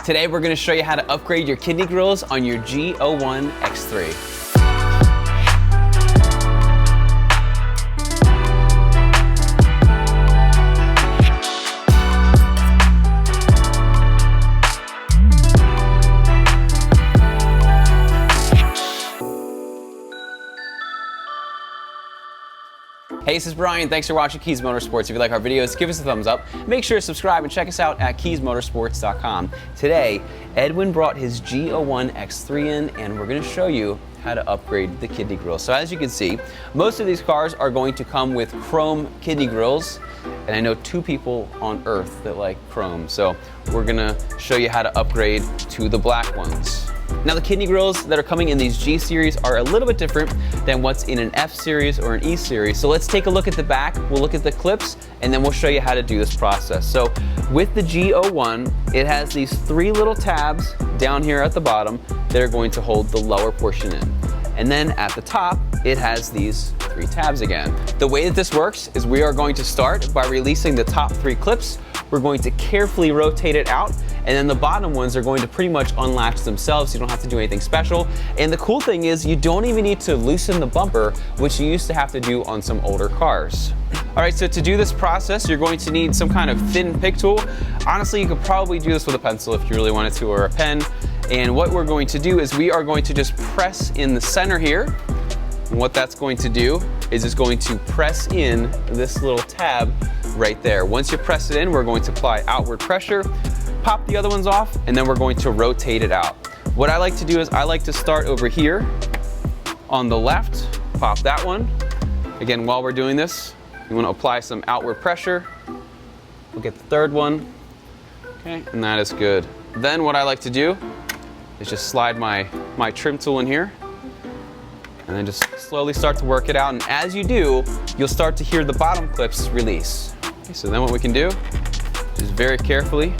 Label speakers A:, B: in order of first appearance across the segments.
A: Today we're going to show you how to upgrade your kidney grills on your G01 X3. Hey, this is Brian. Thanks for watching Kies Motorsports. If you like our videos, give us a thumbs up. Make sure to subscribe and check us out at KiesMotorsports.com. Today, Edwin brought his G01 X3 in, and we're going to show you how to upgrade the kidney grill. So as you can see, most of these cars are going to come with chrome kidney grills, and I know 2 people on earth that like chrome. So we're going to show you how to upgrade to the black ones. Now the kidney grills that are coming in these G series are a little bit different than what's in an F series or an E series. So let's take a look at the back, we'll look at the clips, and then we'll show you how to do this process. So with the G01, it has these 3 little tabs down here at the bottom that are going to hold the lower portion in. And then at the top, it has these 3 tabs again. The way that this works is we are going to start by releasing the top 3 clips. We're going to carefully rotate it out, and then the bottom ones are going to pretty much unlatch themselves. You don't have to do anything special. And the cool thing is you don't even need to loosen the bumper, which you used to have to do on some older cars. All right, so to do this process, you're going to need some kind of thin pick tool. Honestly, you could probably do this with a pencil if you really wanted to, or a pen. And what we're going to do is we are going to just press in the center here. And what that's going to do is it's going to press in this little tab right there. Once you press it in, we're going to apply outward pressure, pop the other ones off, and then we're going to rotate it out. What I like to do is I like to start over here on the left, pop that one. Again, while we're doing this, you want to apply some outward pressure. We'll get the 3rd one, okay, and that is good. Then what I like to do is just slide my trim tool in here, and then just slowly start to work it out. And as you do, you'll start to hear the bottom clips release. Okay, so then what we can do is very carefully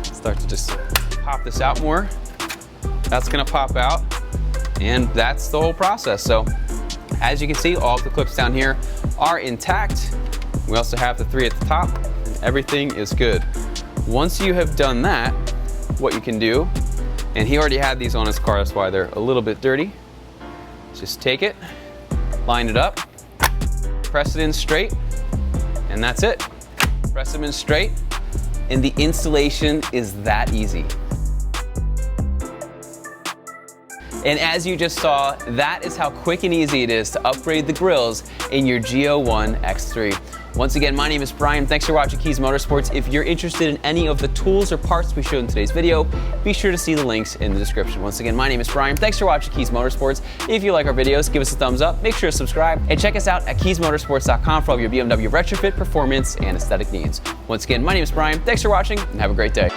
A: start to just pop this out more. That's gonna pop out, and that's the whole process. So as you can see, all of the clips down here are intact. We also have the 3 at the top, and everything is good. Once you have done that, what you can do, and he already had these on his car, that's why they're a little bit dirty. Just take it, line it up, press it in straight, and that's it. Press them in straight, and the installation is that easy. And as you just saw, that is how quick and easy it is to upgrade the grills in your G01 X3. Once again, my name is Brian. Thanks for watching Kies Motorsports. If you're interested in any of the tools or parts we showed in today's video, be sure to see the links in the description. Once again, my name is Brian. Thanks for watching Kies Motorsports. If you like our videos, give us a thumbs up, make sure to subscribe, and check us out at KiesMotorsports.com for all your BMW retrofit, performance, and aesthetic needs. Once again, my name is Brian. Thanks for watching, and have a great day.